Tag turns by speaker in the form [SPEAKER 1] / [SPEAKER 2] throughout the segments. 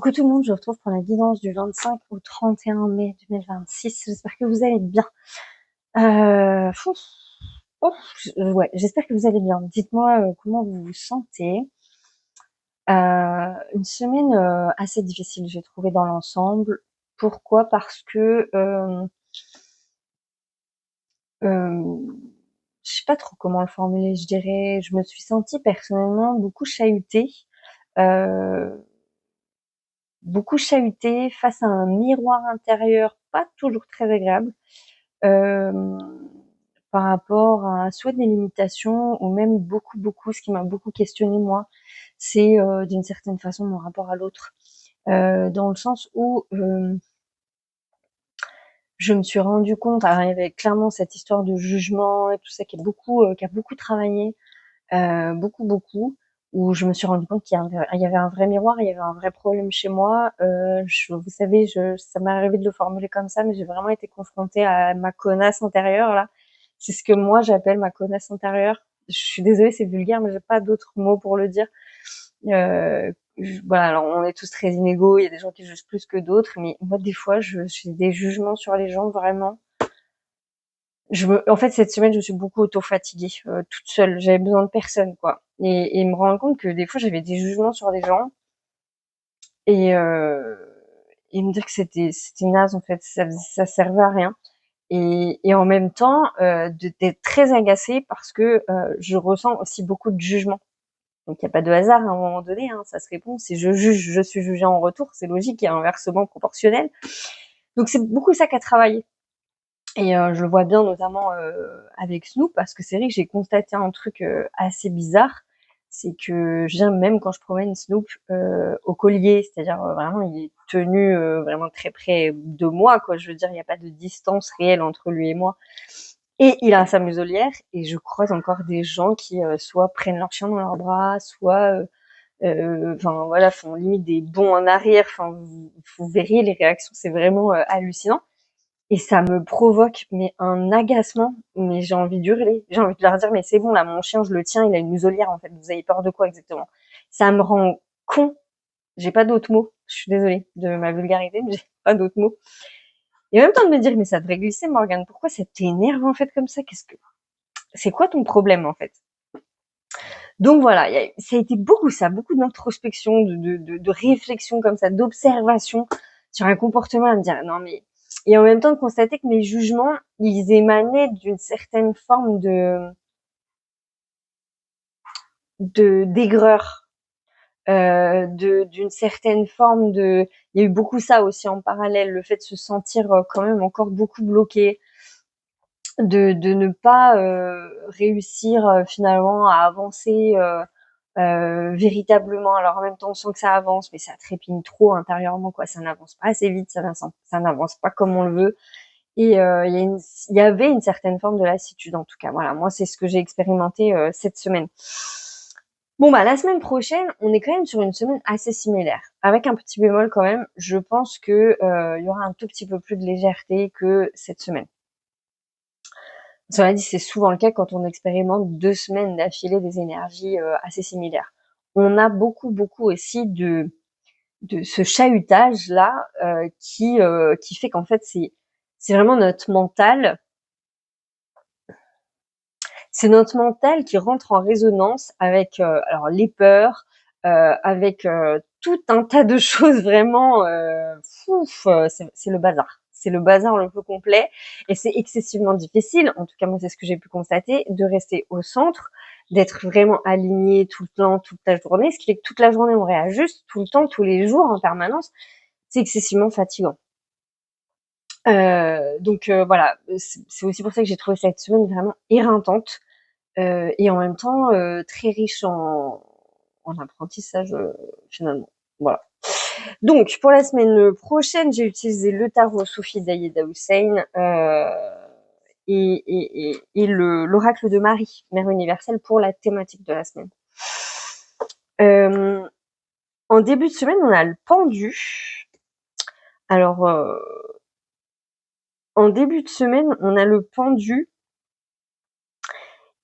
[SPEAKER 1] Coucou tout le monde, je vous retrouve pour la guidance du 25 au 31 mai 2026. J'espère que vous allez bien. Fou. Ouais, j'espère que vous allez bien. Dites-moi comment vous vous sentez. Une semaine assez difficile, j'ai trouvé dans l'ensemble. Pourquoi? Parce que euh, je sais pas trop comment le formuler. Je dirais, je me suis sentie personnellement euh, beaucoup chahutée face à un miroir intérieur pas toujours très agréable. euh, Par rapport à soit des limitations ou même beaucoup, ce qui m'a beaucoup questionné moi, c'est d'une certaine façon mon rapport à l'autre. Dans le sens où je me suis rendu compte, alors il y avait clairement cette histoire de jugement et tout ça qui a beaucoup travaillé, beaucoup, où je me suis rendu compte il y avait un vrai miroir, il y avait un vrai problème chez moi. Vous savez, ça m'est arrivé de le formuler comme ça, mais j'ai vraiment été confrontée à ma connasse intérieure là. C'est ce que moi j'appelle ma connasse intérieure. Je suis désolée, c'est vulgaire, mais j'ai pas d'autres mots pour le dire. Voilà, alors on est tous très inégaux, il y a des gens qui jugent plus que d'autres, mais moi des fois je suis des jugements sur les gens vraiment. En fait, cette semaine, je me suis beaucoup auto-fatiguée, toute seule. J'avais besoin de personne, quoi. Et me rendre compte que des fois, j'avais des jugements sur des gens et, euh, et me dire que c'était naze, en fait. Ça servait à rien. Et en même temps, d'être très agacée parce que je ressens aussi beaucoup de jugement. Donc, il n'y a pas de hasard à un moment donné, hein, ça se répond. Si je juge, je suis jugée en retour. C'est logique, il y a un inversement proportionnel. Donc, c'est beaucoup ça qu'a travaillé. Et je le vois bien notamment avec Snoop parce que c'est vrai que j'ai constaté un truc assez bizarre, c'est que je viens même quand je promène Snoop au collier, c'est-à-dire vraiment il est tenu vraiment très près de moi, quoi. Je veux dire, il n'y a pas de distance réelle entre lui et moi. Et il a sa muselière et je croise encore des gens qui soit prennent leur chien dans leurs bras, soit enfin voilà, font limite des bonds en arrière. Enfin, vous verriez les réactions, c'est vraiment hallucinant. Et ça me provoque mais un agacement, mais j'ai envie d'hurler. J'ai envie de leur dire mais c'est bon là, mon chien je le tiens, il a une muselière en fait. Vous avez peur de quoi exactement? Ça me rend con. J'ai pas d'autres mots. Je suis désolée de ma vulgarité, mais j'ai pas d'autres mots. Et en même temps de me dire mais ça devrait glisser Morgane. Pourquoi ça t'énerve en fait comme ça? C'est quoi ton problème en fait? Donc voilà, ça a été beaucoup ça, beaucoup d'introspection, de réflexion comme ça, d'observation sur un comportement à me dire non mais et en même temps de constater que mes jugements ils émanaient d'une certaine forme de d'aigreur, d'une certaine forme de il y a eu beaucoup ça aussi en parallèle, le fait de se sentir quand même encore beaucoup bloqué, de ne pas réussir finalement à avancer véritablement. Alors en même temps, on sent que ça avance, mais ça trépigne trop intérieurement, quoi. Ça n'avance pas assez vite, ça n'avance pas comme on le veut. Et il y avait une certaine forme de lassitude, en tout cas. Voilà, moi, c'est ce que j'ai expérimenté cette semaine. Bon, bah la semaine prochaine, on est quand même sur une semaine assez similaire, avec un petit bémol quand même. Je pense que il y aura un tout petit peu plus de légèreté que cette semaine. Cela dit, c'est souvent le cas quand on expérimente 2 semaines d'affilée des énergies assez similaires. On a beaucoup aussi de ce chahutage là qui fait qu'en fait c'est vraiment notre mental qui rentre en résonance avec alors les peurs, avec tout un tas de choses vraiment c'est le bazar. C'est le bazar le plus complet et c'est excessivement difficile, en tout cas moi c'est ce que j'ai pu constater, de rester au centre, d'être vraiment aligné tout le temps, toute la journée, ce qui fait que toute la journée on réajuste, tout le temps, tous les jours, en permanence, c'est excessivement fatigant. Donc voilà, c'est aussi pour ça que j'ai trouvé cette semaine vraiment éreintante et en même temps très riche en apprentissage finalement. Voilà. Donc pour la semaine prochaine, j'ai utilisé le tarot Sophie d'Aïeda Hussein et l'oracle de Marie, Mère universelle, pour la thématique de la semaine. En début de semaine, on a le pendu. Alors, en début de semaine, on a le pendu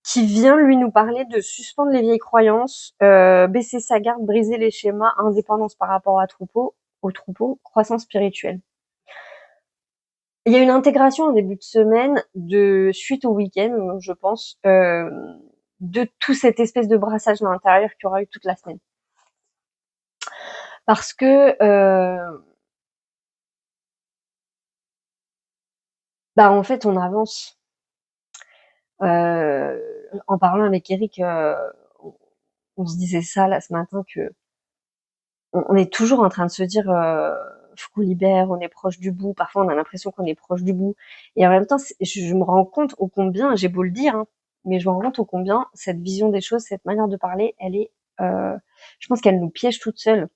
[SPEAKER 1] qui vient lui nous parler de suspendre les vieilles croyances, baisser sa garde, briser les schémas, indépendance par rapport à troupeau. au troupeau, croissance spirituelle. Il y a une intégration en début de semaine suite au week-end, je pense, de tout cette espèce de brassage à l'intérieur qu'il y aura eu toute la semaine. Parce que, en fait, on avance. En parlant avec Eric, on se disait ça là ce matin, que on est toujours en train de se dire, faut qu'on libère, on est proche du bout. Parfois, on a l'impression qu'on est proche du bout. Et en même temps, je me rends compte ô combien, j'ai beau le dire, hein, mais je me rends compte ô combien cette vision des choses, cette manière de parler, elle est, je pense qu'elle nous piège toute seule.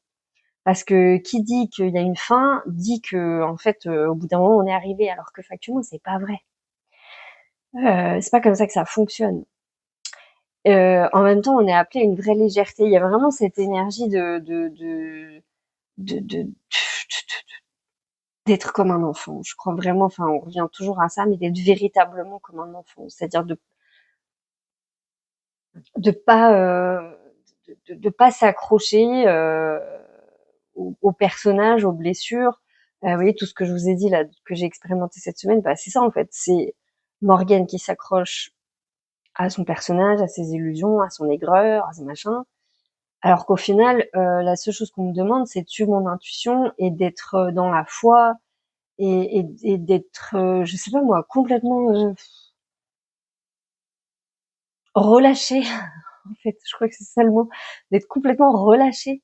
[SPEAKER 1] Parce que qui dit qu'il y a une fin, dit que en fait, au bout d'un moment, on est arrivé, alors que factuellement, c'est pas vrai. C'est pas comme ça que ça fonctionne. En même temps, on est appelé à une vraie légèreté. Il y a vraiment cette énergie de d'être comme un enfant. Je crois vraiment, enfin, on revient toujours à ça, mais d'être véritablement comme un enfant. C'est-à-dire de pas, de pas s'accrocher, aux personnages, aux blessures. Vous voyez, tout ce que je vous ai dit là, que j'ai expérimenté cette semaine, c'est ça en fait. C'est Morgane qui s'accroche à son personnage, à ses illusions, à son aigreur, à ses machins. Alors qu'au final, la seule chose qu'on me demande, c'est de suivre mon intuition et d'être dans la foi et d'être, je sais pas moi, complètement relâchée. En fait, je crois que c'est ça le mot, d'être complètement relâchée.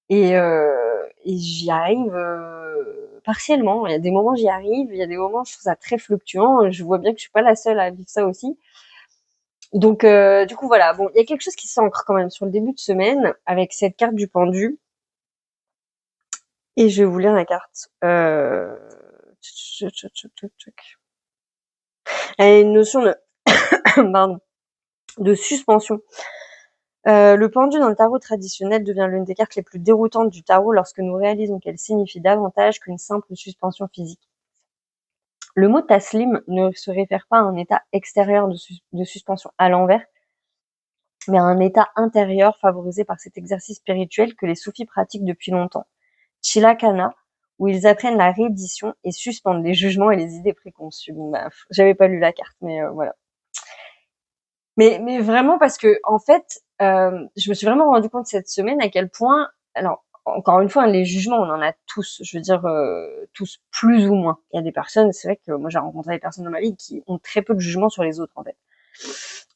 [SPEAKER 1] Et j'y arrive partiellement. Il y a des moments j'y arrive, il y a des moments je trouve ça très fluctuant. Je vois bien que je suis pas la seule à vivre ça aussi. Donc du coup voilà, bon, il y a quelque chose qui s'ancre quand même sur le début de semaine avec cette carte du pendu. Et je vais vous lire la carte. Elle a une notion de pardon, de suspension. Le pendu dans le tarot traditionnel devient l'une des cartes les plus déroutantes du tarot lorsque nous réalisons qu'elle signifie davantage qu'une simple suspension physique. Le mot taslim ne se réfère pas à un état extérieur de suspension à l'envers, mais à un état intérieur favorisé par cet exercice spirituel que les soufis pratiquent depuis longtemps. Chilakana, où ils apprennent la reddition et suspendent les jugements et les idées préconçues. Bon, j'avais pas lu la carte, mais voilà. Mais vraiment parce que en fait, je me suis vraiment rendu compte cette semaine à quel point, alors encore une fois, les jugements, on en a tous, je veux dire, tous plus ou moins. Il y a des personnes, c'est vrai que moi j'ai rencontré des personnes dans ma vie qui ont très peu de jugement sur les autres en fait.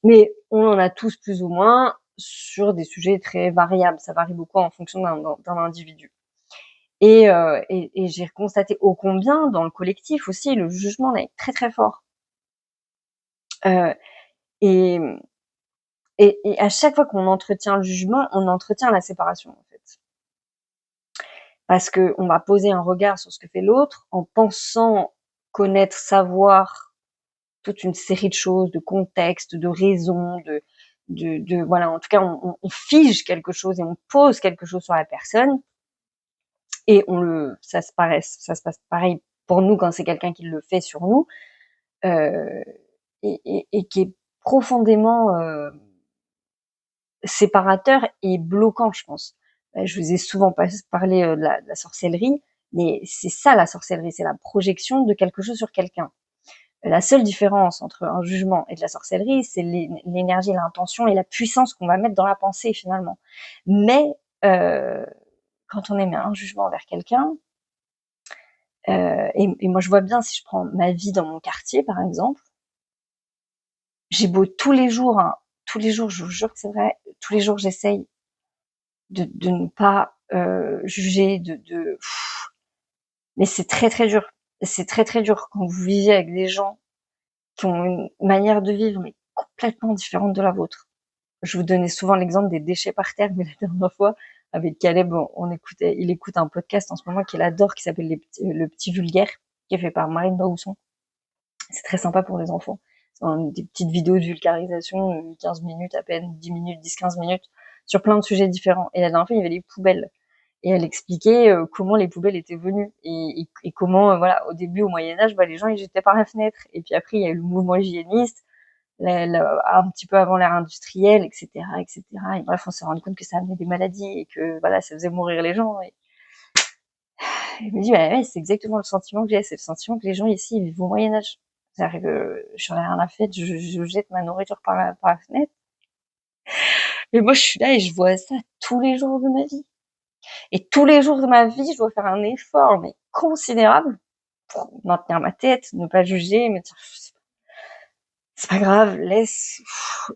[SPEAKER 1] Mais on en a tous plus ou moins sur des sujets très variables. Ça varie beaucoup en fonction d'un individu. Et j'ai constaté ô combien dans le collectif aussi le jugement est très très fort. Euh, et, et à chaque fois qu'on entretient le jugement, on entretient la séparation en fait. Parce que on va poser un regard sur ce que fait l'autre en pensant connaître, savoir toute une série de choses, de contextes, de raisons, de voilà. En tout cas, on fige quelque chose et on pose quelque chose sur la personne. Et ça se passe pareil pour nous quand c'est quelqu'un qui le fait sur nous, et qui est profondément séparateur et bloquant, je pense. Je vous ai souvent parlé de la sorcellerie, mais c'est ça la sorcellerie, c'est la projection de quelque chose sur quelqu'un. La seule différence entre un jugement et de la sorcellerie, c'est l'énergie, l'intention et la puissance qu'on va mettre dans la pensée finalement. Mais quand on émet un jugement envers quelqu'un, et moi je vois bien, si je prends ma vie dans mon quartier par exemple, j'ai beau tous les jours, je vous jure que c'est vrai, tous les jours j'essaye de ne pas juger, mais c'est très très dur. C'est très très dur quand vous vivez avec des gens qui ont une manière de vivre mais complètement différente de la vôtre. Je vous donnais souvent l'exemple des déchets par terre, mais la dernière fois, avec Caleb, il écoute un podcast en ce moment qu'il adore, qui s'appelle Le Petit Vulgaire, qui est fait par Marine Baousson. C'est très sympa pour les enfants. C'est des petites vidéos de vulgarisation, 15 minutes à peine, 10 minutes, 10-15 minutes, sur plein de sujets différents. Et la dernière fois, il y avait les poubelles. Et elle expliquait comment les poubelles étaient venues et comment, voilà, au début, au Moyen-Âge, les gens, ils jetaient par la fenêtre. Et puis après, il y a eu le mouvement hygiéniste, un petit peu avant l'ère industrielle, etc., etc. Et bref, on s'est rendu compte que ça amenait des maladies et que, voilà, ça faisait mourir les gens. il me dit: «Bah ouais, c'est exactement le sentiment que j'ai, c'est le sentiment que les gens ici, ils vivent au Moyen Âge. C'est-à-dire que j'en ai rien à faire, je jette ma nourriture par la fenêtre». Mais moi, je suis là et je vois ça tous les jours de ma vie. Et tous les jours de ma vie, je dois faire un effort, mais considérable, pour maintenir ma tête, ne pas juger, me dire: «C'est pas grave, laisse»,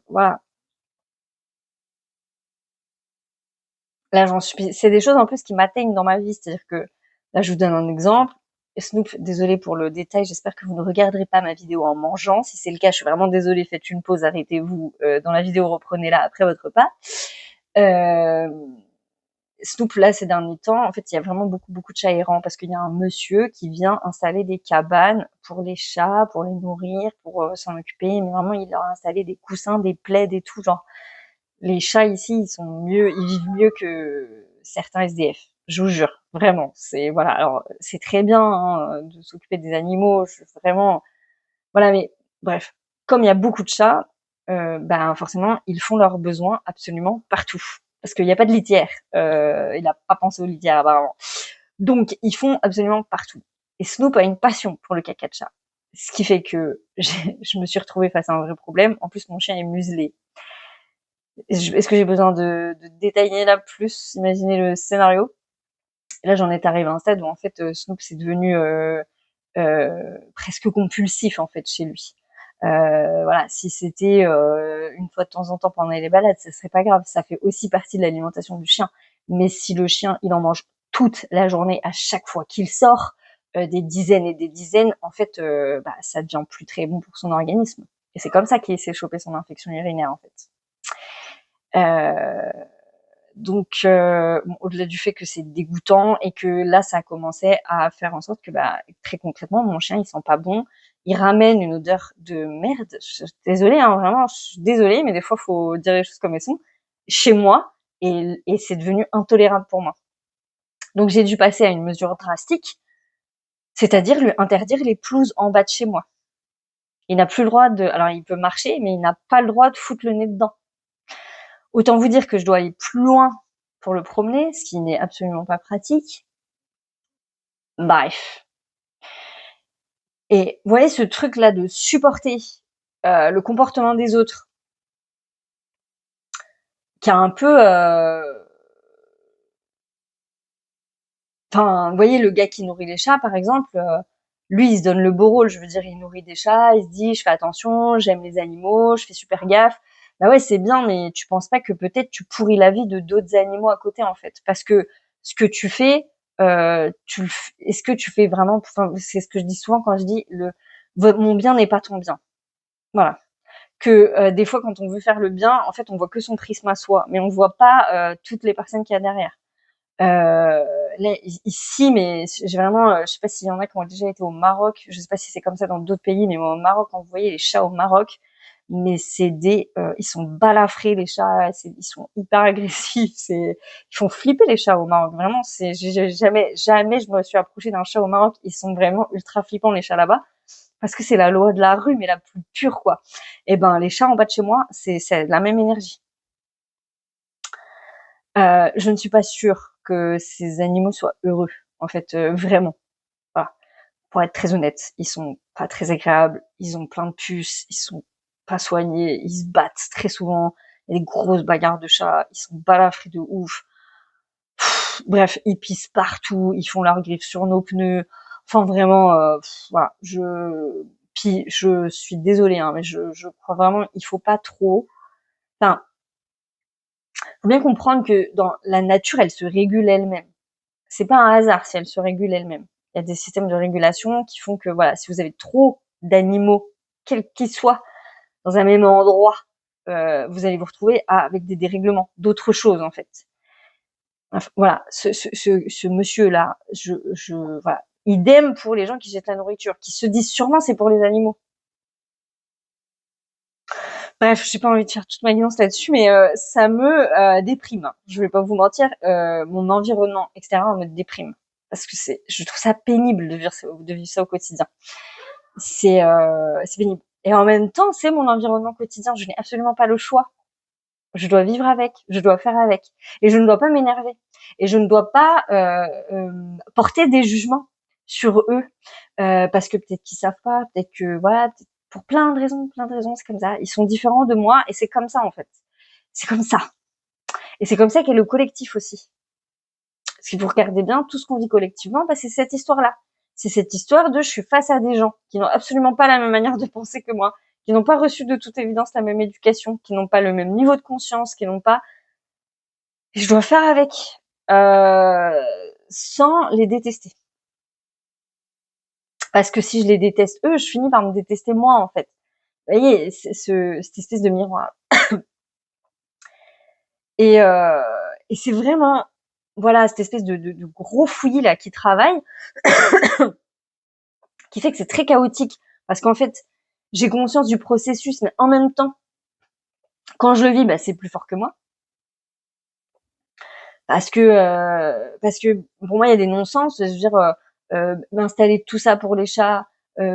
[SPEAKER 1] voilà. Là, j'en suis c'est des choses en plus qui m'atteignent dans ma vie. C'est-à-dire que là, je vous donne un exemple. Snoop, désolée pour le détail, j'espère que vous ne regarderez pas ma vidéo en mangeant. Si c'est le cas, je suis vraiment désolée, faites une pause, arrêtez-vous dans la vidéo, reprenez-la après votre repas. Snoop, là, ces derniers temps, en fait, il y a vraiment beaucoup de chats errants parce qu'il y a un monsieur qui vient installer des cabanes pour les chats, pour les nourrir, pour s'en occuper. Mais vraiment, il leur a installé des coussins, des plaids et tout. Genre, les chats ici, ils vivent mieux que certains SDF. Je vous jure, vraiment. C'est voilà. Alors, c'est très bien hein, de s'occuper des animaux, vraiment. Voilà, mais bref, comme il y a beaucoup de chats, ben forcément, ils font leurs besoins absolument partout. Parce qu'il n'y a pas de litière. Il n'a pas pensé aux litières apparemment. Donc, ils font absolument partout. Et Snoop a une passion pour le caca de chat. Ce qui fait que je me suis retrouvée face à un vrai problème. En plus, mon chien est muselé. Est-ce que j'ai besoin de détailler là plus, imaginer le scénario? Et là, j'en étais arrivée à un stade où en fait, Snoop c'est devenu presque compulsif en fait chez lui. Voilà, si c'était une fois de temps en temps pendant les balades, ça serait pas grave. Ça fait aussi partie de l'alimentation du chien. Mais si le chien, il en mange toute la journée à chaque fois qu'il sort, des dizaines et des dizaines, en fait, bah, ça devient plus très bon pour son organisme. Et c'est comme ça qu'il s'est chopé son infection urinaire en fait. Euh, donc, bon, au-delà du fait que c'est dégoûtant et que là, ça a commencé à faire en sorte que, bah, très concrètement, mon chien, il sent pas bon. Il ramène une odeur de merde. Désolée, hein, vraiment, je suis désolée, mais des fois, faut dire les choses comme elles sont. Chez moi, et c'est devenu intolérable pour moi. Donc, j'ai dû passer à une mesure drastique, c'est-à-dire lui interdire les pelouses en bas de chez moi. Il n'a plus le droit de, alors il peut marcher, mais il n'a pas le droit de foutre le nez dedans. Autant vous dire que je dois aller plus loin pour le promener, ce qui n'est absolument pas pratique. Bref. Et vous voyez ce truc-là de supporter le comportement des autres, qui a un peu... Enfin, vous voyez le gars qui nourrit les chats, par exemple, lui, il se donne le beau rôle. Je veux dire, il nourrit des chats, il se dit, je fais attention, j'aime les animaux, je fais super gaffe. Bah ouais, c'est bien, mais tu penses pas que peut-être tu pourris la vie de d'autres animaux à côté, en fait. Parce que ce que tu fais, est-ce que tu fais vraiment... Enfin, c'est ce que je dis souvent quand je dis, mon bien n'est pas ton bien. Voilà. Que des fois, quand on veut faire le bien, en fait, on voit que son prisme à soi, mais on voit pas toutes les personnes qu'il y a derrière. Là, ici, mais j'ai vraiment, je sais pas s'il y en a qui ont déjà été au Maroc, je sais pas si c'est comme ça dans d'autres pays, mais moi, au Maroc, quand vous voyez les chats au Maroc, mais c'est ils sont balafrés les chats, ils sont hyper agressifs, ils font flipper les chats au Maroc. Vraiment, j'ai jamais je me suis approchée d'un chat au Maroc. Ils sont vraiment ultra flippants les chats là-bas, parce que c'est la loi de la rue, mais la plus pure quoi. Et ben les chats en bas de chez moi, c'est la même énergie. Je ne suis pas sûre que ces animaux soient heureux, en fait, vraiment. Voilà. Pour être très honnête, ils sont pas très agréables, ils ont plein de puces, ils sont pas soignés, ils se battent très souvent, il y a des grosses bagarres de chats, ils sont balafrés de ouf. Bref, ils pissent partout, ils font leurs griffes sur nos pneus. Enfin vraiment, voilà. Puis je suis désolée, hein, mais je crois vraiment, il faut pas trop. Enfin, faut bien comprendre que dans la nature, elle se régule elle-même. C'est pas un hasard si elle se régule elle-même. Il y a des systèmes de régulation qui font que voilà, si vous avez trop d'animaux, quels qu'ils soient, dans un même endroit, vous allez vous retrouver avec des dérèglements, d'autres choses en fait. Enfin, voilà, ce monsieur-là, voilà. Idem pour les gens qui jettent la nourriture, qui se disent sûrement c'est pour les animaux. Bref, j'ai pas envie de faire toute ma guidance là-dessus, mais ça me déprime. Je vais pas vous mentir, mon environnement extérieur me déprime parce que je trouve ça pénible de vivre ça au quotidien. C'est pénible. Et en même temps, c'est mon environnement quotidien. Je n'ai absolument pas le choix. Je dois vivre avec, je dois faire avec. Et je ne dois pas m'énerver. Et je ne dois pas porter des jugements sur eux. Parce que peut-être qu'ils savent pas, peut-être que voilà, pour plein de raisons, c'est comme ça. Ils sont différents de moi et c'est comme ça en fait. C'est comme ça. Et c'est comme ça qu'est le collectif aussi. Parce que vous regardez bien, tout ce qu'on vit collectivement, bah, c'est cette histoire-là. C'est cette histoire de je suis face à des gens qui n'ont absolument pas la même manière de penser que moi, qui n'ont pas reçu de toute évidence la même éducation, qui n'ont pas le même niveau de conscience, qui n'ont pas... Et je dois faire avec, sans les détester. Parce que si je les déteste eux, je finis par me détester moi, en fait. Vous voyez, cette espèce de miroir. Et, euh, et c'est vraiment, voilà, cette espèce de gros fouillis là qui travaille, qui fait que c'est très chaotique. Parce qu'en fait, j'ai conscience du processus, mais en même temps, quand je le vis, bah, c'est plus fort que moi. Parce que pour moi, il y a des non-sens. Je veux dire, m'installer tout ça pour les chats,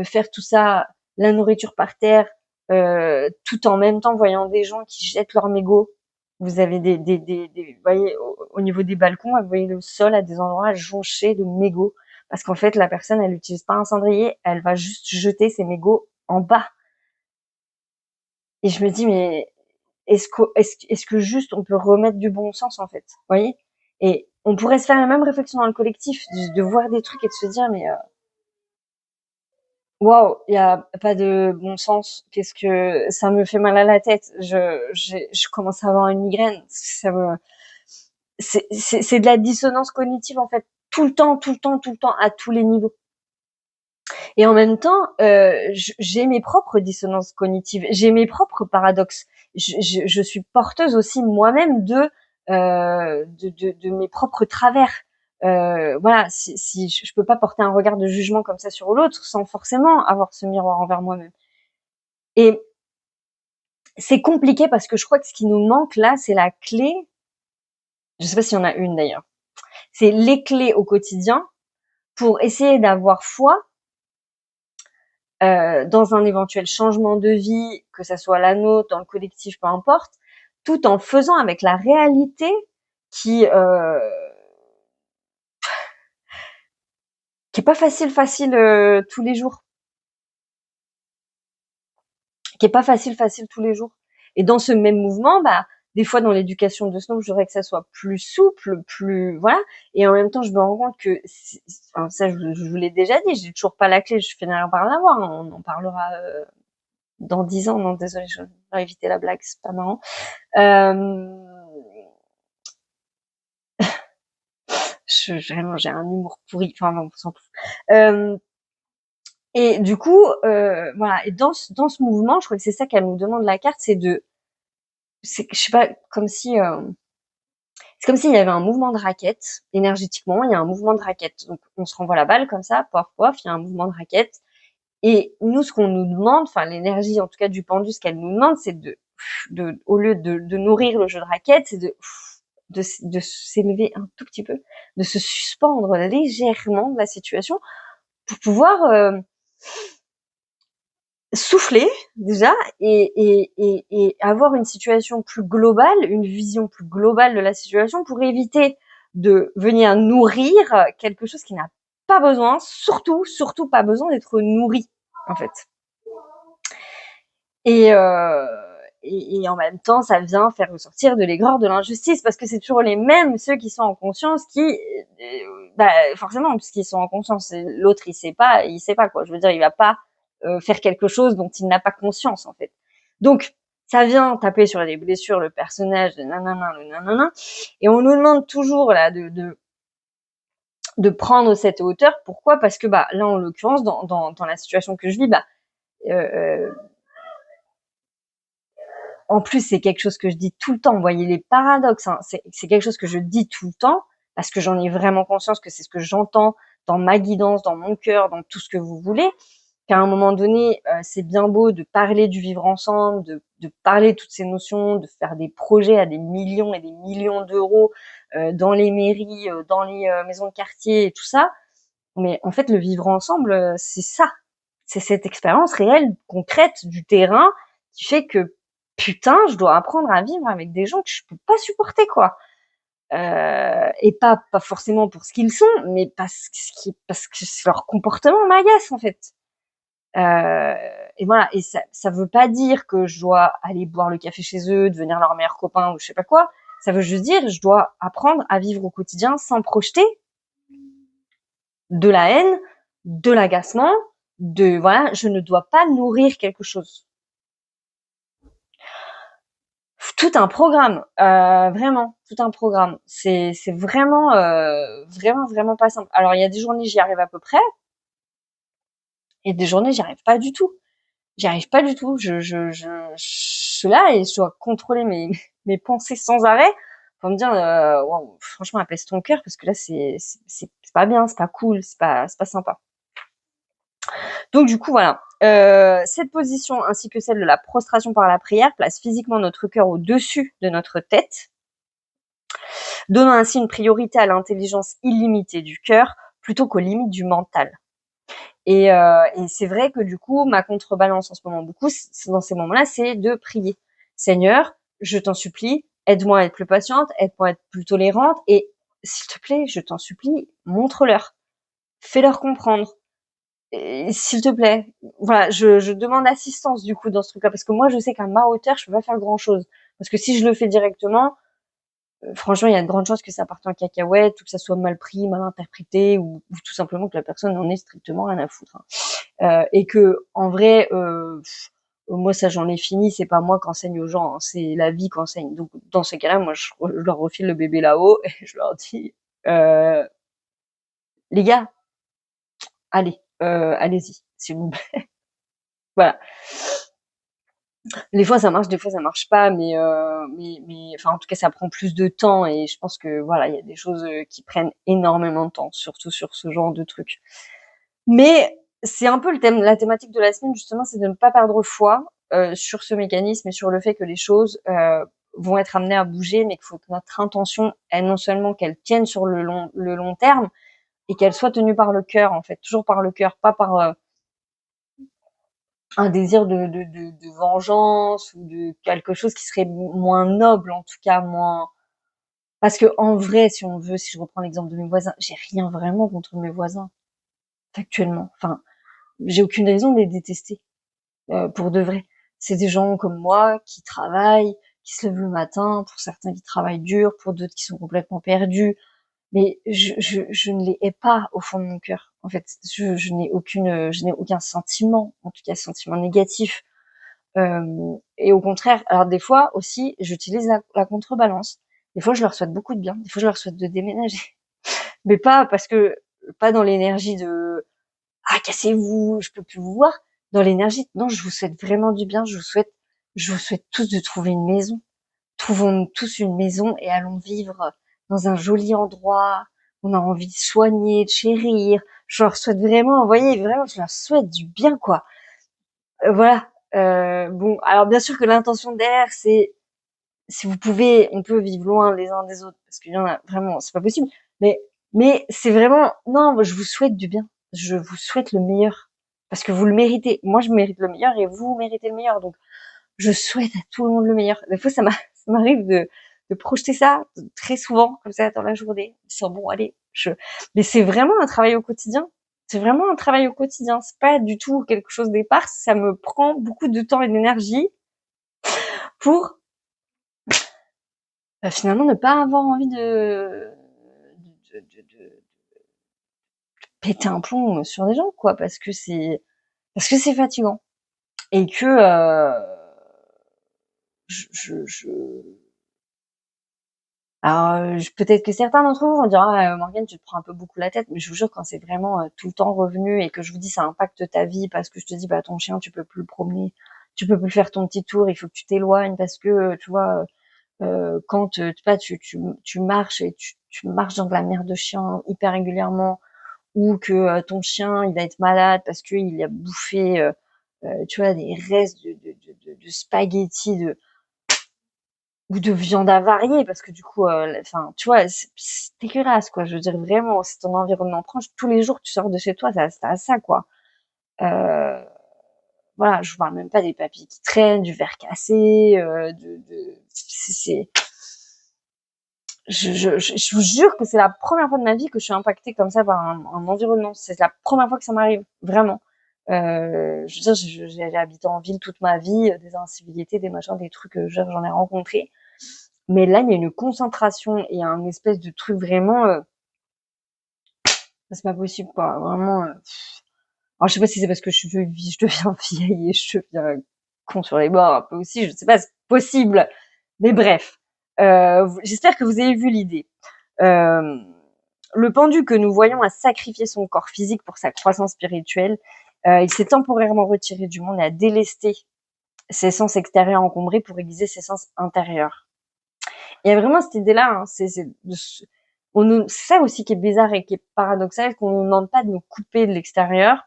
[SPEAKER 1] faire tout ça, la nourriture par terre, tout en même temps voyant des gens qui jettent leurs mégots. Vous avez vous voyez, au niveau des balcons, vous voyez le sol à des endroits jonchés de mégots. Parce qu'en fait, la personne, elle n'utilise pas un cendrier, elle va juste jeter ses mégots en bas. Et je me dis, mais est-ce que juste on peut remettre du bon sens en fait, vous voyez? Et on pourrait se faire la même réflexion dans le collectif, de voir des trucs et de se dire, mais waouh, il y a pas de bon sens. Qu'est-ce que ça me fait mal à la tête. Je commence à avoir une migraine. C'est de la dissonance cognitive en fait, tout le temps, tout le temps, tout le temps, à tous les niveaux. Et en même temps, j'ai mes propres dissonances cognitives, j'ai mes propres paradoxes. Je suis porteuse aussi moi-même de mes propres travers. Voilà, si je peux pas porter un regard de jugement comme ça sur l'autre sans forcément avoir ce miroir envers moi-même. Et c'est compliqué parce que je crois que ce qui nous manque là, c'est la clé. Je sais pas s'il y en a une d'ailleurs. C'est les clés au quotidien pour essayer d'avoir foi dans un éventuel changement de vie, que ça soit la nôtre, dans le collectif, peu importe, tout en faisant avec la réalité qui qui est pas facile tous les jours, qui est pas facile tous les jours. Et dans ce même mouvement, bah des fois dans l'éducation de Snow, je voudrais que ça soit plus souple, plus voilà. Et en même temps, je me rends compte que enfin, ça, je vous l'ai déjà dit, j'ai toujours pas la clé, je finirai par l'avoir. On en parlera dans 10 ans. Non, désolé, je vais éviter la blague, c'est pas marrant. Vraiment, j'ai un humour pourri. Enfin, on s'en fout. Et du coup, voilà. Et dans ce mouvement, je crois que c'est ça qu'elle nous demande la carte, je sais pas, c'est comme s'il y avait un mouvement de raquette énergétiquement. Il y a un mouvement de raquette. Donc, on se renvoie la balle comme ça, pof, pof. Il y a un mouvement de raquette. Et nous, ce qu'on nous demande, enfin l'énergie, en tout cas du pendu, ce qu'elle nous demande, c'est au lieu de nourrir le jeu de raquette, c'est de s'élever un tout petit peu, de se suspendre légèrement de la situation pour pouvoir souffler déjà et avoir une situation plus globale, une vision plus globale de la situation pour éviter de venir nourrir quelque chose qui n'a pas besoin, surtout pas besoin d'être nourri en fait. Et, euh, et en même temps, ça vient faire ressortir de l'aigreur, de l'injustice, parce que c'est toujours les mêmes, ceux qui sont en conscience, bah, forcément, puisqu'ils sont en conscience, l'autre il sait pas quoi. Je veux dire, il va pas faire quelque chose dont il n'a pas conscience en fait. Donc, ça vient taper sur les blessures, le personnage, le nanana, et on nous demande toujours là de prendre cette hauteur. Pourquoi? Parce que bah là, en l'occurrence, dans la situation que je vis, bah en plus, c'est quelque chose que je dis tout le temps. Vous voyez les paradoxes, hein. C'est quelque chose que je dis tout le temps parce que j'en ai vraiment conscience que c'est ce que j'entends dans ma guidance, dans mon cœur, dans tout ce que vous voulez. Qu'à un moment donné, c'est bien beau de parler du vivre ensemble, de parler de toutes ces notions, de faire des projets à des millions et des millions d'euros dans les mairies, dans les maisons de quartier et tout ça. Mais en fait, le vivre ensemble, c'est ça. C'est cette expérience réelle, concrète du terrain qui fait que putain, je dois apprendre à vivre avec des gens que je peux pas supporter, quoi. Et pas forcément pour ce qu'ils sont, mais parce que leur comportement m'agace, en fait. Et voilà. Et ça veut pas dire que je dois aller boire le café chez eux, devenir leur meilleur copain ou je sais pas quoi. Ça veut juste dire, je dois apprendre à vivre au quotidien sans projeter de la haine, de l'agacement, voilà, je ne dois pas nourrir quelque chose. Tout un programme, vraiment, tout un programme. C'est vraiment, vraiment pas simple. Alors il y a des journées j'y arrive à peu près, et des journées j'y arrive pas du tout. J'y arrive pas du tout. Je suis là et je dois contrôler mes pensées sans arrêt pour me dire, wow, franchement, apaise ton cœur parce que là c'est pas bien, c'est pas cool, c'est pas sympa. Donc du coup, voilà. Cette position ainsi que celle de la prostration par la prière place physiquement notre cœur au-dessus de notre tête, donnant ainsi une priorité à l'intelligence illimitée du cœur plutôt qu'aux limites du mental. Et c'est vrai que du coup, ma contrebalance en ce moment beaucoup, dans ces moments-là, c'est de prier. Seigneur, je t'en supplie, aide-moi à être plus patiente, aide-moi à être plus tolérante, et s'il te plaît, je t'en supplie, montre-leur, fais-leur comprendre. S'il te plaît, voilà, je demande assistance du coup dans ce truc-là, parce que moi je sais qu'à ma hauteur, je peux pas faire grand-chose. Parce que si je le fais directement, franchement, il y a de grandes chances que ça parte en cacahuète, ou que ça soit mal pris, mal interprété, ou tout simplement que la personne n'en ait strictement rien à foutre. Et que en vrai, moi ça j'en ai fini, c'est pas moi qu'enseigne aux gens, hein, c'est la vie qu'enseigne. Donc dans ces cas-là, moi je leur refile le bébé là-haut et je leur dis, les gars, allez, allez-y, s'il vous plaît. Voilà. Des fois ça marche, des fois ça marche pas, mais enfin en tout cas ça prend plus de temps et je pense que voilà, il y a des choses qui prennent énormément de temps, surtout sur ce genre de trucs. Mais c'est un peu la thématique de la semaine justement, c'est de ne pas perdre foi sur ce mécanisme et sur le fait que les choses vont être amenées à bouger, mais qu'il faut que notre intention, elle, non seulement qu'elle tienne sur le long terme et qu'elle soit tenue par le cœur en fait, toujours par le cœur, pas par un désir de vengeance ou de quelque chose qui serait moins noble, en tout cas moins. Parce que en vrai, si on veut, si je reprends l'exemple de mes voisins, j'ai rien vraiment contre mes voisins actuellement. Enfin, j'ai aucune raison de les détester pour de vrai. C'est des gens comme moi qui travaillent, qui se lèvent le matin, pour certains qui travaillent dur, pour d'autres qui sont complètement perdus. Mais je ne les hais pas au fond de mon cœur. En fait, je n'ai aucun sentiment, en tout cas sentiment négatif. Et au contraire, alors des fois aussi, j'utilise la contrebalance. Des fois, je leur souhaite beaucoup de bien. Des fois, je leur souhaite de déménager. Mais pas parce que, pas dans l'énergie de, ah, cassez-vous, je peux plus vous voir. Dans l'énergie, non, je vous souhaite vraiment du bien. Je vous souhaite tous de trouver une maison. Trouvons-nous tous une maison et allons vivre dans un joli endroit. On a envie de soigner, de chérir. Je leur souhaite vraiment, vous voyez, vraiment, je leur souhaite du bien, quoi. Voilà. Bon, alors bien sûr que l'intention derrière, c'est si vous pouvez, on peut vivre loin les uns des autres parce qu'il y en a vraiment, c'est pas possible. Mais c'est vraiment, non, je vous souhaite du bien. Je vous souhaite le meilleur parce que vous le méritez. Moi, je mérite le meilleur et vous méritez le meilleur. Donc, je souhaite à tout le monde le meilleur. Des fois, ça m'arrive de projeter ça très souvent comme ça dans la journée. Disant, bon, allez, mais c'est vraiment un travail au quotidien. C'est vraiment un travail au quotidien. C'est pas du tout quelque chose d'éparse. Ça me prend beaucoup de temps et d'énergie pour finalement ne pas avoir envie de péter un plomb sur des gens, quoi, parce que c'est fatigant et que je alors peut-être que certains d'entre vous vont dire ah, Morgane, tu te prends un peu beaucoup la tête, mais je vous jure quand c'est vraiment tout le temps revenu et que je vous dis ça impacte ta vie parce que je te dis bah ton chien tu peux plus le promener, tu peux plus faire ton petit tour, il faut que tu t'éloignes parce que tu vois quand tu marches et tu marches dans de la merde de chien hyper régulièrement ou que ton chien il va être malade parce que il a bouffé tu vois des restes de spaghettis ou de viande avariée parce que du coup enfin tu vois c'est dégueulasse quoi, je veux dire vraiment si ton environnement proche tous les jours tu sors de chez toi, c'est à ça quoi. euh, voilà, je vous parle même pas des papiers qui traînent, du verre cassé, je vous jure que c'est la première fois de ma vie que je suis impactée comme ça par un environnement. C'est la première fois que ça m'arrive, vraiment. Je veux dire, j'ai habité en ville toute ma vie, des incivilités, des machins, des trucs, j'en ai rencontré. Mais là, il y a une concentration et un espèce de truc vraiment, c'est pas possible, quoi. Vraiment. Alors, je sais pas si c'est parce que je deviens vieille et je deviens con sur les bords un peu aussi. Je sais pas, c'est possible. Mais bref, j'espère que vous avez vu l'idée. Le pendu que nous voyons a sacrifié son corps physique pour sa croissance spirituelle. Il s'est temporairement retiré du monde et a délesté ses sens extérieurs encombrés pour aiguiser ses sens intérieurs. Il y a vraiment cette idée-là, hein, c'est ça aussi qui est bizarre et qui est paradoxal, qu'on nous demande pas de nous couper de l'extérieur.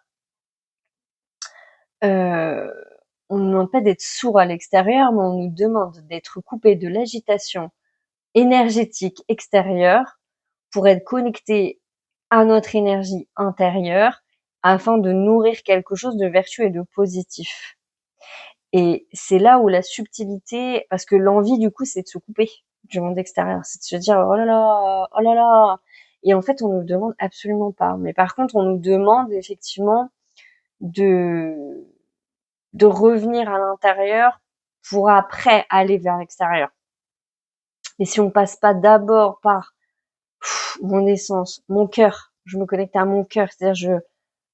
[SPEAKER 1] On nous demande pas d'être sourd à l'extérieur, mais on nous demande d'être coupé de l'agitation énergétique extérieure pour être connecté à notre énergie intérieure afin de nourrir quelque chose de vertueux et de positif. Et c'est là où la subtilité, parce que l'envie du coup c'est de se couper du monde extérieur, c'est de se dire oh là là, oh là là. Et en fait on nous demande absolument pas. Mais par contre on nous demande effectivement de revenir à l'intérieur pour après aller vers l'extérieur. Mais si on passe pas d'abord par mon essence, mon cœur, je me connecte à mon cœur, c'est-à-dire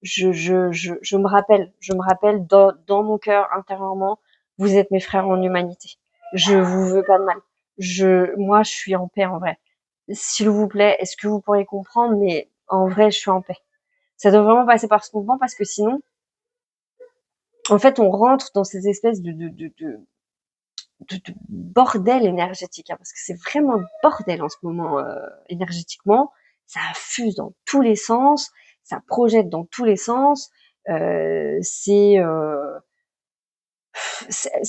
[SPEAKER 1] je me rappelle dans mon cœur intérieurement, vous êtes mes frères en humanité. Je vous veux pas de mal. Moi, je suis en paix en vrai. S'il vous plaît, est-ce que vous pourriez comprendre? Mais en vrai, je suis en paix. Ça doit vraiment passer par ce mouvement parce que sinon, en fait, on rentre dans ces espèces de bordel énergétique, hein, parce que c'est vraiment bordel en ce moment énergétiquement. Ça fuse dans tous les sens, ça projette dans tous les sens. C'est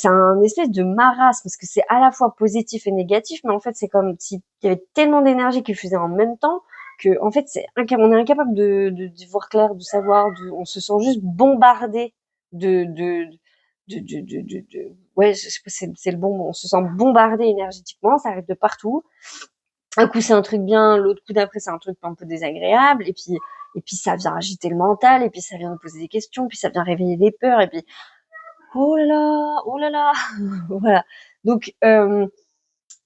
[SPEAKER 1] un espèce de marasme parce que c'est à la fois positif et négatif, mais en fait c'est comme s'il y avait tellement d'énergie qui fusait en même temps que en fait on est incapable de voir clair, de savoir, on se sent juste bombardé de ouais, je sais pas, c'est le bon mot. On se sent bombardé énergétiquement, ça arrive de partout. Un coup c'est un truc bien, l'autre coup d'après c'est un truc un peu désagréable, et puis ça vient agiter le mental, et puis ça vient nous poser des questions, puis ça vient réveiller des peurs, et puis oh là là, voilà. Donc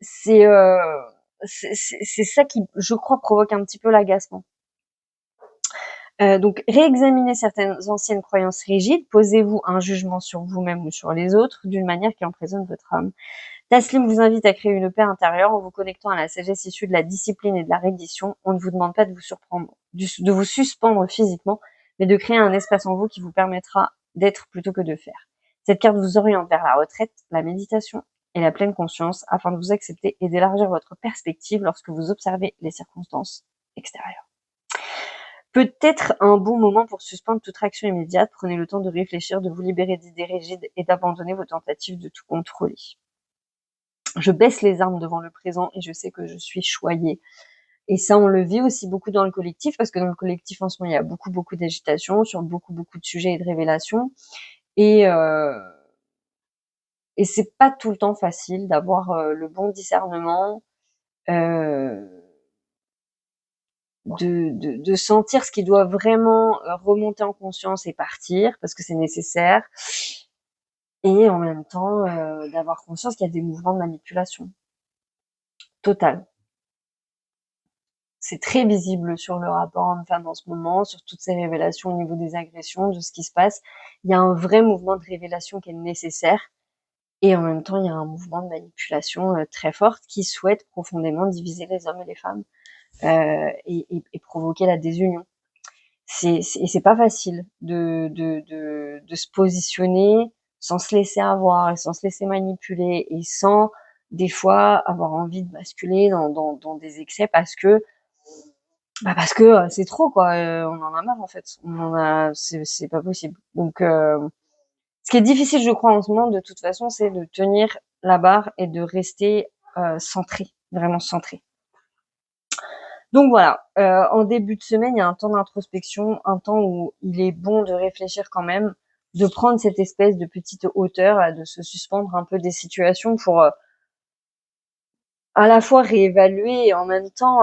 [SPEAKER 1] c'est c'est ça qui, je crois, provoque un petit peu l'agacement. Donc, réexaminez certaines anciennes croyances rigides, posez-vous un jugement sur vous-même ou sur les autres d'une manière qui emprisonne votre âme. Taslim vous invite à créer une paix intérieure en vous connectant à la sagesse issue de la discipline et de la reddition. On ne vous demande pas de vous surprendre, de vous suspendre physiquement, mais de créer un espace en vous qui vous permettra d'être plutôt que de faire. Cette carte vous oriente vers la retraite, la méditation et la pleine conscience afin de vous accepter et d'élargir votre perspective lorsque vous observez les circonstances extérieures. Peut-être un bon moment pour suspendre toute action immédiate. Prenez le temps de réfléchir, de vous libérer d'idées rigides et d'abandonner vos tentatives de tout contrôler. Je baisse les armes devant le présent et je sais que je suis choyée. Et ça, on le vit aussi beaucoup dans le collectif, parce que dans le collectif, en ce moment, il y a beaucoup, beaucoup d'agitation sur beaucoup, beaucoup de sujets et de révélations. Et c'est pas tout le temps facile d'avoir le bon discernement, de sentir ce qui doit vraiment remonter en conscience et partir, parce que c'est nécessaire. Et en même temps, d'avoir conscience qu'il y a des mouvements de manipulation totale. C'est très visible sur le rapport homme-femme en ce moment, sur toutes ces révélations au niveau des agressions, de ce qui se passe. Il y a un vrai mouvement de révélation qui est nécessaire. Et en même temps, il y a un mouvement de manipulation très fort qui souhaite profondément diviser les hommes et les femmes et provoquer la désunion. Et c'est pas facile de se positionner sans se laisser avoir et sans se laisser manipuler et sans des fois avoir envie de basculer dans des excès parce que c'est trop quoi, on en a marre en fait. C'est pas possible. Donc ce qui est difficile je crois en ce moment de toute façon, c'est de tenir la barre et de rester centré, vraiment centré. Donc voilà, en début de semaine, il y a un temps d'introspection, un temps où il est bon de réfléchir quand même, de prendre cette espèce de petite hauteur, de se suspendre un peu des situations pour à la fois réévaluer et en même temps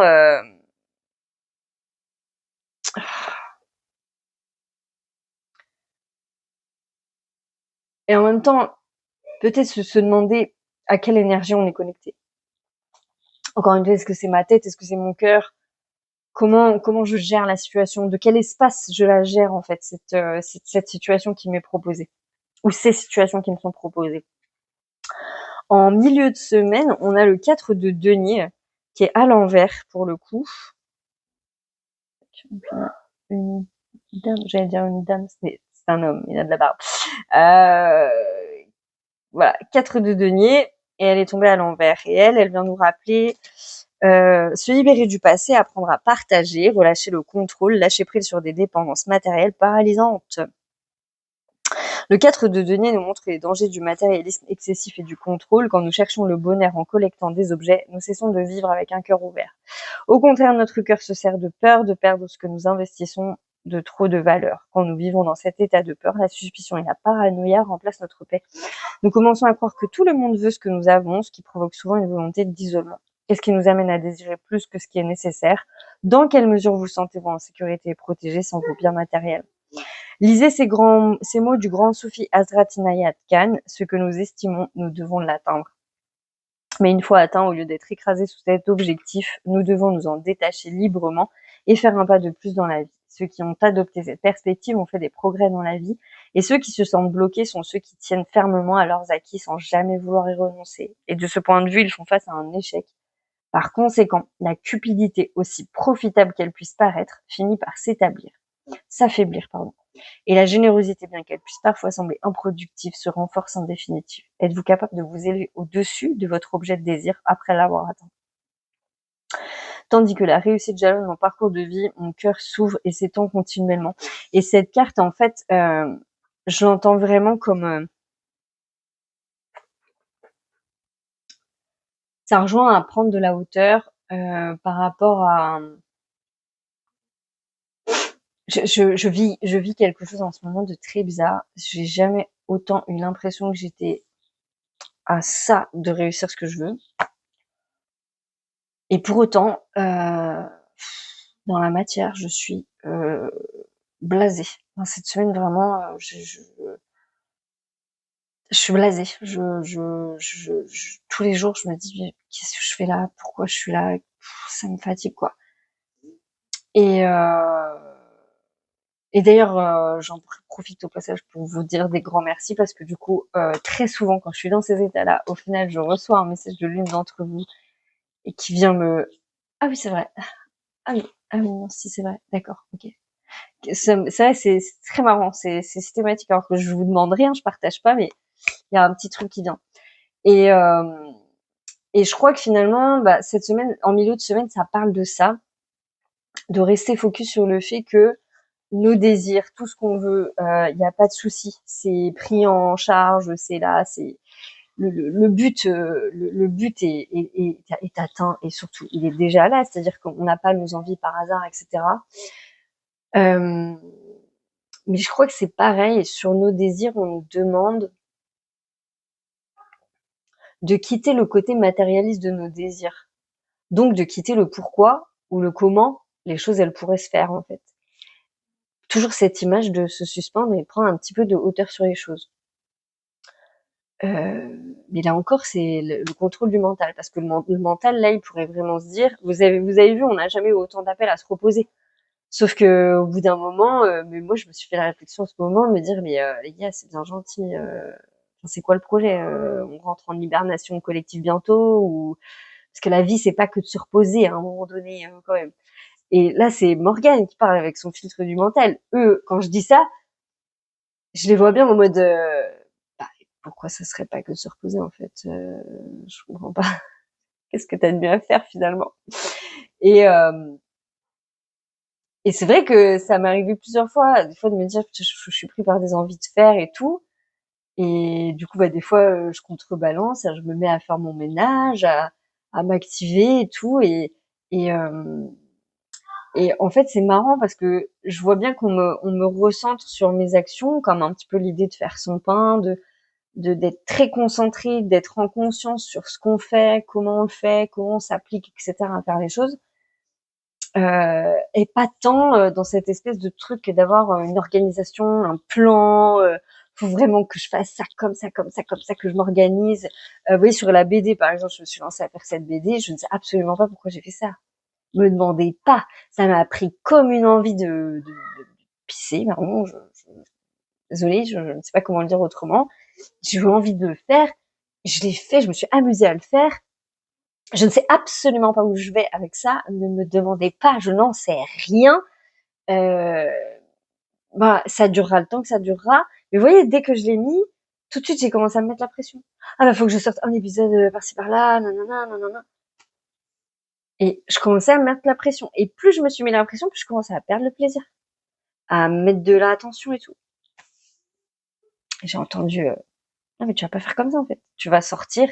[SPEAKER 1] peut-être se demander à quelle énergie on est connecté. Encore une fois, est-ce que c'est ma tête, est-ce que c'est mon cœur? Comment je gère la situation? De quel espace je la gère en fait cette situation qui m'est proposée ou ces situations qui me sont proposées? En milieu de semaine, on a le 4 de denier qui est à l'envers pour le coup. Une dame, j'allais dire une dame, c'est un homme, il a de la barbe. Voilà, 4 de denier et elle est tombée à l'envers. Et elle vient nous rappeler se libérer du passé, apprendre à partager, relâcher le contrôle, lâcher prise sur des dépendances matérielles paralysantes. Le 4 de denier nous montre les dangers du matérialisme excessif et du contrôle. Quand nous cherchons le bonheur en collectant des objets, nous cessons de vivre avec un cœur ouvert. Au contraire, notre cœur se sert de peur de perdre ce que nous investissons de trop de valeur. Quand nous vivons dans cet état de peur, la suspicion et la paranoïa remplacent notre paix. Nous commençons à croire que tout le monde veut ce que nous avons, ce qui provoque souvent une volonté d'isolement. Qu'est-ce qui nous amène à désirer plus que ce qui est nécessaire? Dans quelle mesure vous sentez-vous en sécurité et protégé sans vos biens matériels? Lisez ces mots du grand soufi Hazrat Inayat Khan. Ce que nous estimons, nous devons l'atteindre. Mais une fois atteint, au lieu d'être écrasés sous cet objectif, nous devons nous en détacher librement et faire un pas de plus dans la vie. Ceux qui ont adopté cette perspective ont fait des progrès dans la vie, et ceux qui se sentent bloqués sont ceux qui tiennent fermement à leurs acquis sans jamais vouloir y renoncer. Et de ce point de vue, ils font face à un échec. Par conséquent, la cupidité, aussi profitable qu'elle puisse paraître, finit par s'affaiblir. Et la générosité, bien qu'elle puisse parfois sembler improductive, se renforce en définitive. Êtes-vous capable de vous élever au-dessus de votre objet de désir après l'avoir atteint? Tandis que la réussite jalonne mon parcours de vie, mon cœur s'ouvre et s'étend continuellement. Et cette carte, en fait, je l'entends vraiment comme... ça rejoint à prendre de la hauteur par rapport à... Je vis quelque chose en ce moment de très bizarre. J'ai jamais autant eu l'impression que j'étais à ça de réussir ce que je veux. Et pour autant, dans la matière, je suis blasée. Dans cette semaine, vraiment, je suis blasée. Tous les jours, je me dis, mais qu'est-ce que je fais là? Pourquoi je suis là? Ça me fatigue, quoi. Et d'ailleurs, j'en profite au passage pour vous dire des grands merci parce que du coup, très souvent, quand je suis dans ces états-là, au final, je reçois un message de l'une d'entre vous et qui vient me... Ah oui, c'est vrai. Ah oui, non, si, c'est vrai. D'accord, ok. C'est vrai, c'est très marrant, c'est systématique. Alors que je vous demande rien, je partage pas, mais il y a un petit truc qui vient. Et je crois que finalement, cette semaine, en milieu de semaine, ça parle de ça, de rester focus sur le fait que nos désirs, tout ce qu'on veut, il n'y a pas de souci, c'est pris en charge, c'est là, c'est le but, le but est atteint et surtout il est déjà là, c'est-à-dire qu'on n'a pas nos envies par hasard, etc. Mais je crois que c'est pareil sur nos désirs, on nous demande de quitter le côté matérialiste de nos désirs, donc de quitter le pourquoi ou le comment les choses elles pourraient se faire en fait. Toujours cette image de se suspendre et prendre un petit peu de hauteur sur les choses. Mais là encore, c'est le contrôle du mental, parce que le mental, là, il pourrait vraiment se dire, vous avez vu, on n'a jamais eu autant d'appels à se reposer. Sauf que au bout d'un moment, mais moi, je me suis fait la réflexion en ce moment, de me dire, mais les gars, c'est bien gentil, c'est quoi le projet? On rentre en hibernation collective bientôt, ou parce que la vie, c'est pas que de se reposer à un moment donné, quand même. Et là, c'est Morgane qui parle avec son filtre du mental. Eux, quand je dis ça, je les vois bien en mode pourquoi ça serait pas que de se reposer en fait, je comprends pas. Qu'est-ce que t'as de mieux à faire finalement? Et c'est vrai que ça m'est arrivé plusieurs fois, des fois de me dire je suis pris par des envies de faire et tout, et du coup des fois je contrebalance, je me mets à faire mon ménage, à m'activer et tout, et Et en fait, c'est marrant parce que je vois bien on me recentre sur mes actions, comme un petit peu l'idée de faire son pain, d'être très concentré, d'être en conscience sur ce qu'on fait, comment on le fait, comment on s'applique, etc. à faire les choses. Et pas tant dans cette espèce de truc d'avoir une organisation, un plan. Faut vraiment que je fasse ça comme ça, comme ça, comme ça, que je m'organise. Vous voyez, sur la BD, par exemple, je me suis lancée à faire cette BD. Je ne sais absolument pas pourquoi j'ai fait ça. Me demandez pas. Ça m'a pris comme une envie de pisser. Vraiment, désolée, je ne sais pas comment le dire autrement. J'ai eu envie de le faire. Je l'ai fait. Je me suis amusée à le faire. Je ne sais absolument pas où je vais avec ça. Ne me demandez pas. Je n'en sais rien. Euh, ça durera le temps que ça durera. Mais vous voyez, dès que je l'ai mis, tout de suite, j'ai commencé à me mettre la pression. Ah bah, faut que je sorte un épisode par-ci par-là, nanana, nanana. Et je commençais à me mettre la pression. Et plus je me suis mis la pression, plus je commençais à perdre le plaisir, à mettre de l'attention et tout. Et j'ai entendu, non mais tu vas pas faire comme ça en fait. Tu vas sortir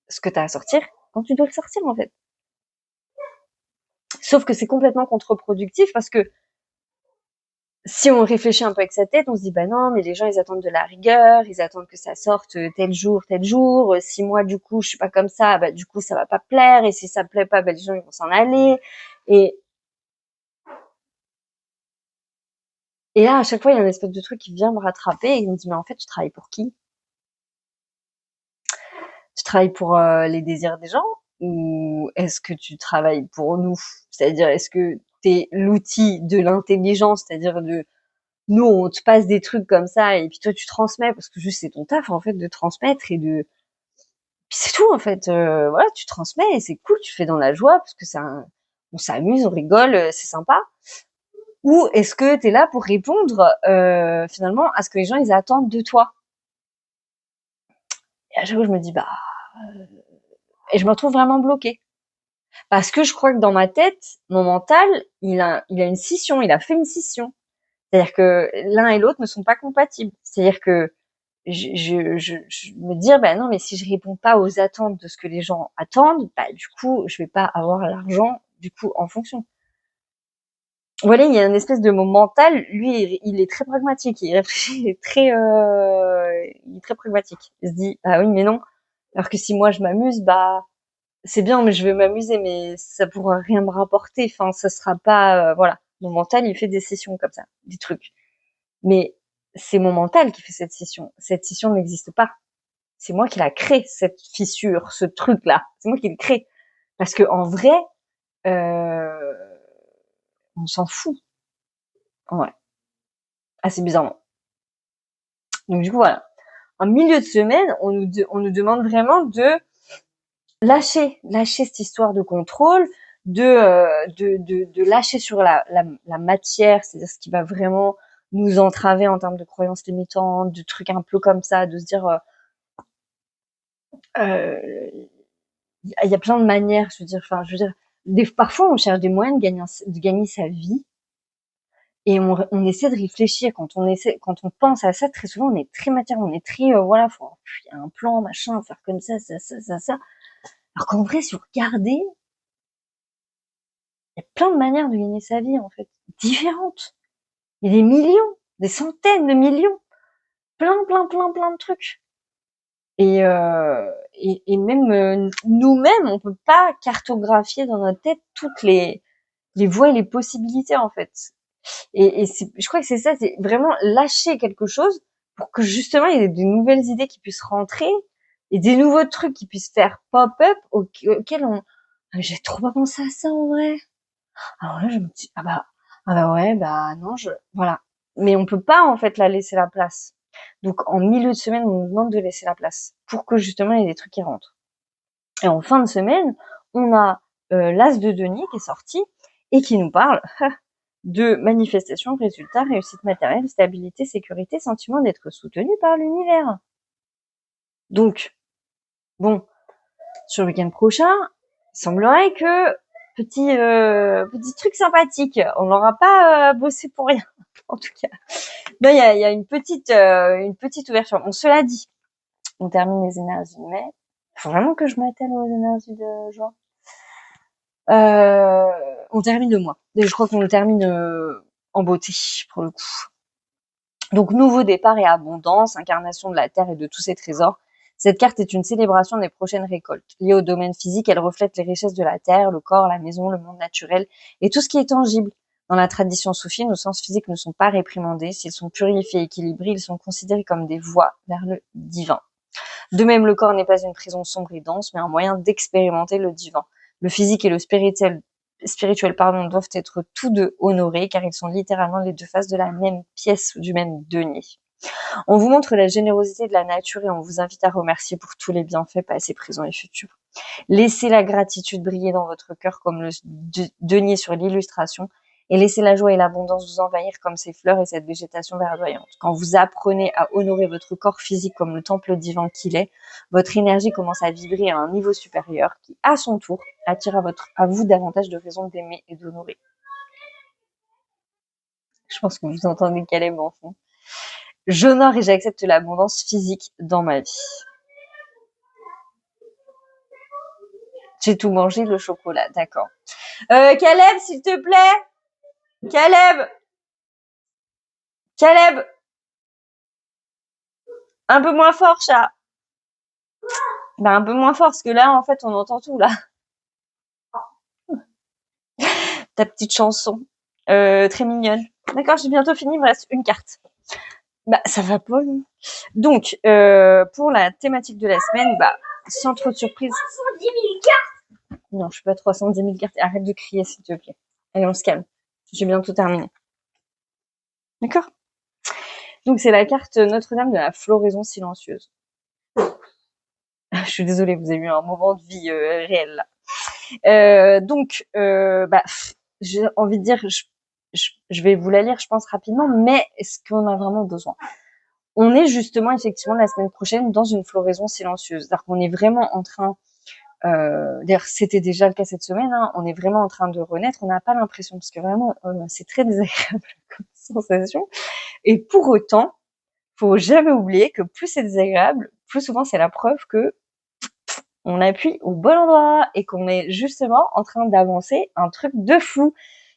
[SPEAKER 1] ce que tu as à sortir quand tu dois le sortir en fait. Sauf que c'est complètement contre-productif parce que si on réfléchit un peu avec sa tête, on se dit bah non, mais les gens ils attendent de la rigueur, ils attendent que ça sorte tel jour, tel jour. Si moi du coup je suis pas comme ça, bah du coup ça va pas plaire. Et si ça plaît pas, bah les gens ils vont s'en aller. Et et là à chaque fois il y a un espèce de truc qui vient me rattraper et il me dit mais en fait tu travailles pour qui? Tu travailles pour les désirs des gens ou est-ce que tu travailles pour nous? C'est-à-dire est-ce que t'es l'outil de l'intelligence, c'est-à-dire de nous on te passe des trucs comme ça et puis toi tu transmets parce que juste c'est ton taf en fait de transmettre et de puis c'est tout en fait. Voilà, tu transmets et c'est cool, tu fais dans la joie parce que on s'amuse, on rigole, c'est sympa. Ou est-ce que tu es là pour répondre finalement à ce que les gens ils attendent de toi? Et à chaque fois je me dis bah et je me retrouve vraiment bloquée parce que je crois que dans ma tête, mon mental, il a une scission, il a fait une scission. C'est-à-dire que l'un et l'autre ne sont pas compatibles. C'est-à-dire que je me dire bah non mais si je réponds pas aux attentes de ce que les gens attendent, bah du coup je vais pas avoir l'argent du coup en fonction. Voilà, il y a une espèce de mon mental, lui il est très pragmatique, il réfléchit, il est très pragmatique. Il se dit ah oui mais non, alors que si moi je m'amuse bah c'est bien mais je vais m'amuser mais ça pourra rien me rapporter, enfin ça sera pas voilà. Mon mental il fait des sessions comme ça, des trucs. Mais c'est mon mental qui fait cette scission. Cette scission n'existe pas. C'est moi qui l'a créé, cette fissure, ce truc-là. C'est moi qui le crée. Parce que en vrai, euh, on s'en fout. Ouais. Assez bizarrement. Donc du coup, voilà. En milieu de semaine, on nous demande vraiment de lâcher cette histoire de contrôle, de lâcher sur la matière, c'est-à-dire ce qui va vraiment nous entraver en termes de croyances limitantes, de trucs un peu comme ça, de se dire euh, il y a plein de manières, je veux dire, parfois on cherche des moyens de gagner sa vie et on essaie de réfléchir quand on pense à ça, très souvent on est très matière, on est très, voilà, il y a un plan, machin, faire comme ça. Alors qu'en vrai, si vous regardez, il y a plein de manières de gagner sa vie, en fait, différentes. Il y a des millions, des centaines de millions, plein de trucs. Et même nous-mêmes, on peut pas cartographier dans notre tête toutes les voies et les possibilités en fait. Et je crois que c'est ça, c'est vraiment lâcher quelque chose pour que justement il y ait des nouvelles idées qui puissent rentrer et des nouveaux trucs qui puissent faire pop-up auxquels on j'ai trop pas pensé à ça en vrai. Alors là je me dis ah bah ouais bah non voilà. Mais on peut pas en fait la laisser la place. Donc en milieu de semaine on nous demande de laisser la place pour que justement il y ait des trucs qui rentrent. Et en fin de semaine on a l'As de denier qui est sorti et qui nous parle de manifestation, résultats, réussite matérielle, stabilité, sécurité, sentiment d'être soutenu par l'univers. Donc, bon, sur le week-end prochain, il semblerait que petit truc sympathique, on n'aura pas bossé pour rien, en tout cas. Là, il y a une petite ouverture. Bon, cela dit, on termine les énergies de mai. Il faut vraiment que je m'attelle aux énergies de juin. On termine le mois. Et je crois qu'on le termine en beauté, pour le coup. Donc, nouveau départ et abondance, incarnation de la terre et de tous ses trésors. Cette carte est une célébration des prochaines récoltes. Liée au domaine physique, elle reflète les richesses de la terre, le corps, la maison, le monde naturel et tout ce qui est tangible. Dans la tradition soufie, nos sens physiques ne sont pas réprimandés. S'ils sont purifiés et équilibrés, ils sont considérés comme des voies vers le divin. De même, le corps n'est pas une prison sombre et dense, mais un moyen d'expérimenter le divin. Le physique et le spirituel doivent être tous deux honorés, car ils sont littéralement les deux faces de la même pièce ou du même denier. On vous montre la générosité de la nature et on vous invite à remercier pour tous les bienfaits passés, présents et futurs. Laissez la gratitude briller dans votre cœur comme le denier sur l'illustration et laissez la joie et l'abondance vous envahir comme ces fleurs et cette végétation verdoyante. Quand vous apprenez à honorer votre corps physique comme le temple divin qu'il est, votre énergie commence à vibrer à un niveau supérieur qui, à son tour, attire à vous davantage de raisons d'aimer et d'honorer. Je pense que vous entendez Caleb en fond. J'honore et j'accepte l'abondance physique dans ma vie. J'ai tout mangé, le chocolat, d'accord. Caleb, s'il te plaît. Caleb, un peu moins fort, chat. Bah, un peu moins fort, parce que là, en fait, on entend tout, là. Ta petite chanson. Très mignonne. D'accord, j'ai bientôt fini, il me reste une carte. Bah, ça va pas, non. Donc, pour la thématique de la semaine, bah, sans trop de surprise. 310 000 cartes. Non, je suis pas 310 000 cartes. Arrête de crier, s'il te plaît. Allez, on se calme. J'ai bientôt terminé. D'accord? Donc, c'est la carte Notre-Dame de la floraison silencieuse. Je suis désolée, vous avez eu un moment de vie réel, là. Donc, bah, j'ai envie de dire, je vais vous la lire, je pense, rapidement, mais est-ce qu'on a vraiment besoin? On est justement, effectivement, la semaine prochaine dans une floraison silencieuse. C'est-à-dire qu'on est vraiment en train, d'ailleurs, c'était déjà le cas cette semaine, hein, on est vraiment en train de renaître. On n'a pas l'impression, parce que vraiment, c'est très désagréable comme sensation. Et pour autant, faut jamais oublier que plus c'est désagréable, plus souvent c'est la preuve que on appuie au bon endroit et qu'on est justement en train d'avancer un truc de fou.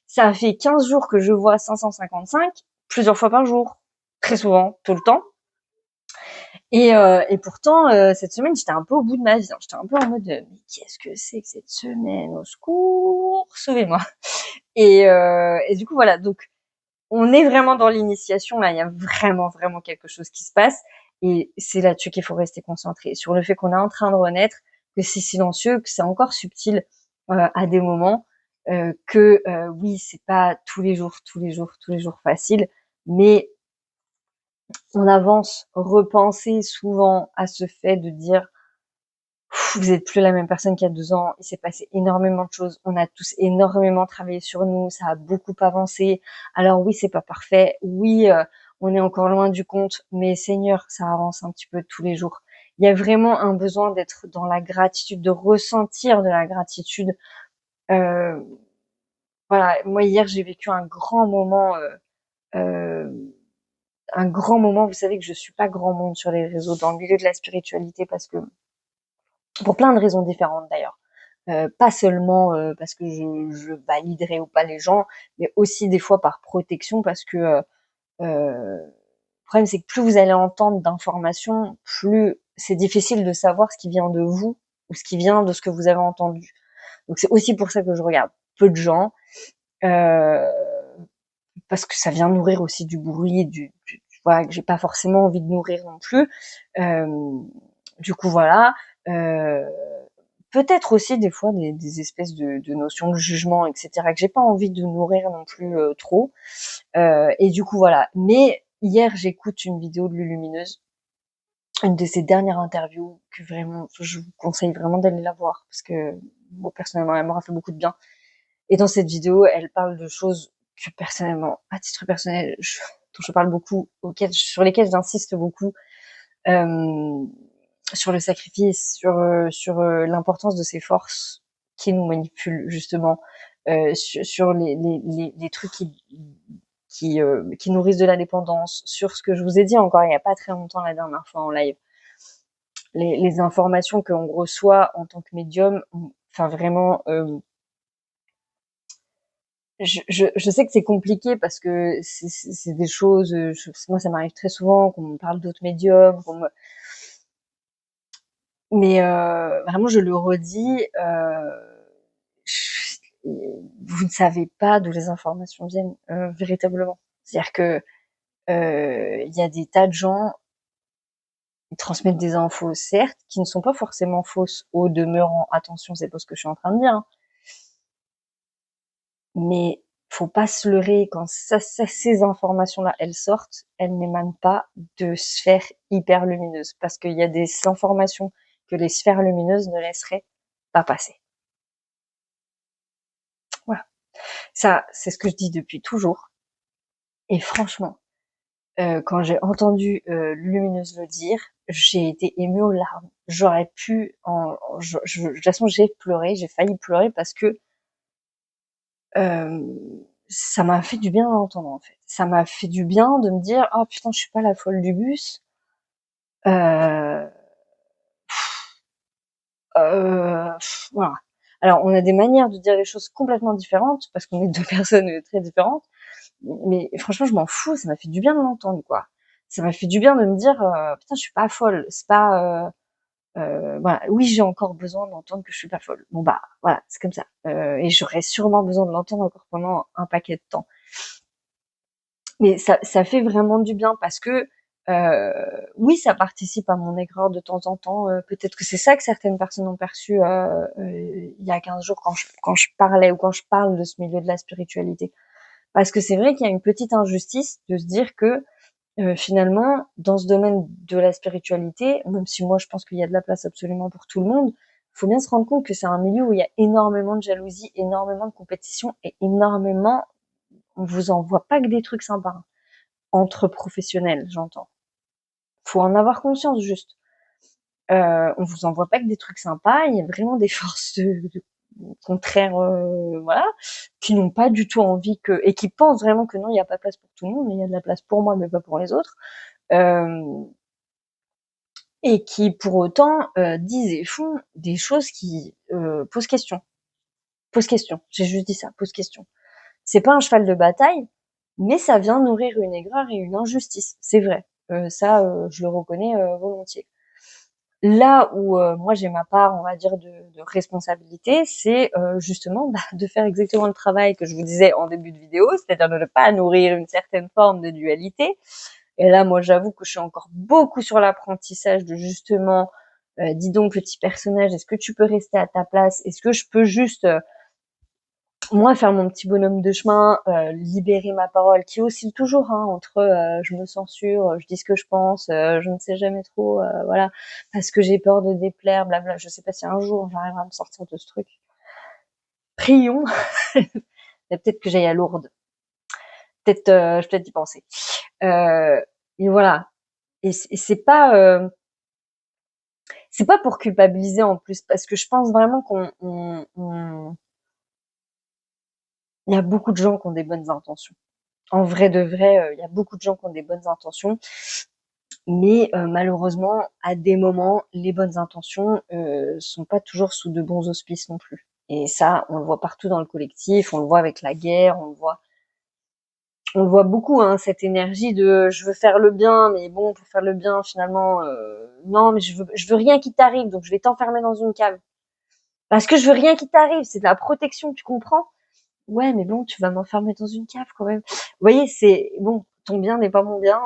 [SPEAKER 1] Ça fait 15 jours que je vois 555 plusieurs fois par jour, très souvent, tout le temps. Et pourtant, cette semaine, j'étais un peu au bout de ma vie. J'étais un peu en mode, mais qu'est-ce que c'est que cette semaine? Au secours, sauvez-moi. Et du coup, voilà. Donc, on est vraiment dans l'initiation là. Il y a vraiment, vraiment quelque chose qui se passe. Et c'est là-dessus qu'il faut rester concentré, sur le fait qu'on est en train de renaître, que c'est silencieux, que c'est encore subtil à des moments, que oui, c'est pas tous les jours facile, mais on avance. Repenser souvent à ce fait de dire vous êtes plus la même personne qu'il y a 2 ans, il s'est passé énormément de choses, on a tous énormément travaillé sur nous, ça a beaucoup avancé. Alors oui, c'est pas parfait, oui, on est encore loin du compte, mais Seigneur, ça avance un petit peu tous les jours. Il y a vraiment un besoin d'être dans la gratitude, de ressentir de la gratitude. Euh, voilà, moi hier j'ai vécu euh, un grand moment. Vous savez que je suis pas grand monde sur les réseaux dans le milieu de la spiritualité parce que pour plein de raisons différentes d'ailleurs. Pas seulement parce que je validerai ou pas les gens, mais aussi des fois par protection parce que le problème c'est que plus vous allez entendre d'informations, plus c'est difficile de savoir ce qui vient de vous ou ce qui vient de ce que vous avez entendu. Donc c'est aussi pour ça que je regarde peu de gens, euh, parce que ça vient nourrir aussi du bruit, voilà, que j'ai pas forcément envie de nourrir non plus. Du coup voilà. Euh, Peut-être aussi des fois des espèces de notions de jugement, etc., que j'ai pas envie de nourrir non plus trop. Et du coup voilà. Mais hier j'écoute une vidéo de Lulumineuse, une de ses dernières interviews que vraiment je vous conseille vraiment d'aller la voir parce que moi personnellement elle m'aura fait beaucoup de bien. Et dans cette vidéo elle parle de choses que personnellement, à titre personnel, dont je parle beaucoup, sur lesquelles j'insiste beaucoup. Euh, sur le sacrifice, sur l'importance de ces forces qui nous manipulent justement, sur les trucs qui nourrissent de la dépendance, sur ce que je vous ai dit encore il y a pas très longtemps la dernière fois en live, les informations qu'on reçoit en tant que médium, enfin vraiment je sais que c'est compliqué parce que c'est des choses, moi ça m'arrive très souvent qu'on me parle d'autres médiums, mais vraiment je le redis, vous ne savez pas d'où les informations viennent, véritablement. C'est-à-dire que il y a des tas de gens qui transmettent des infos, certes, qui ne sont pas forcément fausses au demeurant. Attention, c'est pas ce que je suis en train de dire, hein. Mais faut pas se leurrer quand ces informations-là, elles sortent, elles n'émanent pas de sphères hyper lumineuses, parce qu'il y a des informations que les sphères lumineuses ne laisseraient pas passer. Voilà. Ça, c'est ce que je dis depuis toujours. Et franchement, quand j'ai entendu Lumineuse le dire, j'ai été émue aux larmes. J'aurais pu, de toute façon, j'ai pleuré, j'ai failli pleurer parce que ça m'a fait du bien d'entendre en fait. Ça m'a fait du bien de me dire oh putain je suis pas la folle du bus. Euh, voilà. Alors on a des manières de dire les choses complètement différentes parce qu'on est deux personnes très différentes. Mais franchement je m'en fous. Ça m'a fait du bien de l'entendre quoi. Ça m'a fait du bien de me dire putain je suis pas folle. C'est pas voilà. Oui j'ai encore besoin d'entendre que je suis pas folle. Bon bah voilà c'est comme ça. Et j'aurais sûrement besoin de l'entendre encore pendant un paquet de temps. Mais ça fait vraiment du bien parce que oui, ça participe à mon aigreur de temps en temps. Peut-être que c'est ça que certaines personnes ont perçu il y a 15 jours quand je parlais ou quand je parle de ce milieu de la spiritualité. Parce que c'est vrai qu'il y a une petite injustice de se dire que finalement, dans ce domaine de la spiritualité, même si moi je pense qu'il y a de la place absolument pour tout le monde, il faut bien se rendre compte que c'est un milieu où il y a énormément de jalousie, énormément de compétition et énormément, on vous envoie pas que des trucs sympas, hein. Entre professionnels, j'entends. Faut en avoir conscience juste. On vous envoie pas que des trucs sympas, il y a vraiment des forces contraires, voilà, qui n'ont pas du tout envie que et qui pensent vraiment que non, il n'y a pas de place pour tout le monde, mais il y a de la place pour moi, mais pas pour les autres. Et qui pour autant disent et font des choses qui posent question. Pose question. J'ai juste dit ça, pose question. C'est pas un cheval de bataille, mais ça vient nourrir une aigreur et une injustice. C'est vrai. Ça, je le reconnais volontiers. Là où moi j'ai ma part, on va dire, de responsabilité, c'est justement de faire exactement le travail que je vous disais en début de vidéo, c'est-à-dire de ne pas nourrir une certaine forme de dualité. Et là, moi, j'avoue que je suis encore beaucoup sur l'apprentissage de justement, dis donc petit personnage, est-ce que tu peux rester à ta place? Est-ce que je peux juste moi faire mon petit bonhomme de chemin, libérer ma parole qui oscille toujours hein, entre je me censure, je dis ce que je pense, je ne sais jamais trop, voilà, parce que j'ai peur de déplaire, blabla. Je sais pas si un jour j'arriverai à me sortir de ce truc. Prions. Peut-être que j'aille à Lourdes. Peut-être, je vais peut-être y penser. Et voilà. Et c'est pas pour culpabiliser en plus, parce que je pense vraiment il y a beaucoup de gens qui ont des bonnes intentions. En vrai de vrai, il y a beaucoup de gens qui ont des bonnes intentions, mais malheureusement, à des moments, les bonnes intentions sont pas toujours sous de bons auspices non plus. Et ça, on le voit partout dans le collectif, on le voit avec la guerre, on le voit beaucoup, hein, cette énergie de je veux faire le bien, mais bon, pour faire le bien, finalement, non, mais je veux rien qui t'arrive, donc je vais t'enfermer dans une cave. Parce que je veux rien qui t'arrive, c'est de la protection, tu comprends? Ouais, mais bon, tu vas m'enfermer dans une cave quand même. Vous voyez, c'est bon, ton bien n'est pas mon bien.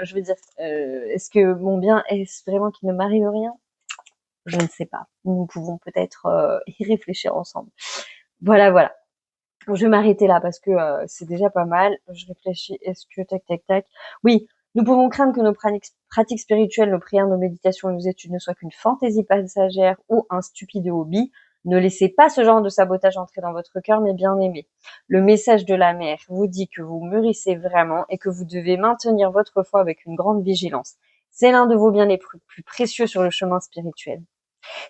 [SPEAKER 1] Je veux dire, est-ce que mon bien est vraiment qu'il ne m'arrive rien? Je ne sais pas. Nous pouvons peut-être y réfléchir ensemble. Voilà, voilà. Bon, je vais m'arrêter là parce que c'est déjà pas mal. Je réfléchis. Est-ce que tac, tac, tac. Oui, nous pouvons craindre que nos pratiques spirituelles, nos prières, nos méditations, nos études ne soient qu'une fantaisie passagère ou un stupide hobby. Ne laissez pas ce genre de sabotage entrer dans votre cœur, mes bien-aimés. Le message de la mère vous dit que vous mûrissez vraiment et que vous devez maintenir votre foi avec une grande vigilance. C'est l'un de vos biens les plus précieux sur le chemin spirituel.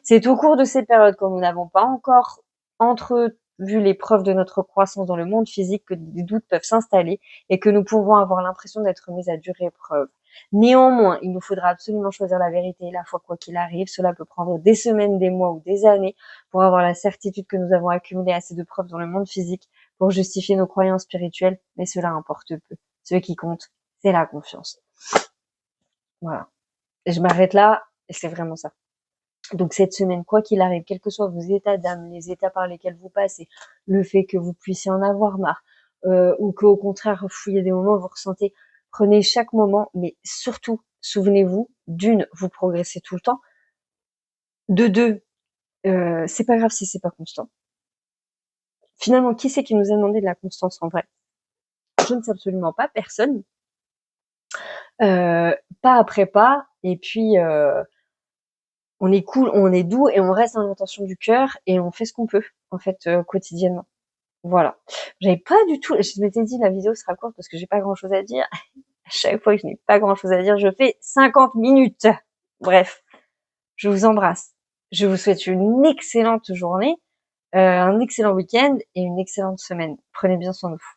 [SPEAKER 1] C'est au cours de ces périodes, quand nous n'avons pas encore entrevu les preuves de notre croissance dans le monde physique, que des doutes peuvent s'installer et que nous pouvons avoir l'impression d'être mis à dure épreuve. Néanmoins, il nous faudra absolument choisir la vérité et la foi quoi qu'il arrive. Cela peut prendre des semaines, des mois ou des années pour avoir la certitude que nous avons accumulé assez de preuves dans le monde physique pour justifier nos croyances spirituelles, mais cela importe peu. Ce qui compte, c'est la confiance. Voilà. Et je m'arrête là, et c'est vraiment ça. Donc cette semaine, quoi qu'il arrive, quels que soient vos états d'âme, les états par lesquels vous passez, le fait que vous puissiez en avoir marre, ou qu'au contraire, il y a des moments où vous ressentez, prenez chaque moment, mais surtout, souvenez-vous, d'une, vous progressez tout le temps, de deux, c'est pas grave si c'est pas constant. Finalement, qui c'est qui nous a demandé de la constance en vrai? Je ne sais absolument pas, personne. Pas après pas, et puis on est cool, on est doux et on reste dans l'intention du cœur et on fait ce qu'on peut en fait quotidiennement. Voilà. J'avais pas du tout, je m'étais dit la vidéo sera courte parce que j'ai pas grand chose à dire. À chaque fois que je n'ai pas grand chose à dire, je fais 50 minutes. Bref, je vous embrasse. Je vous souhaite une excellente journée, un excellent week-end et une excellente semaine. Prenez bien soin de vous.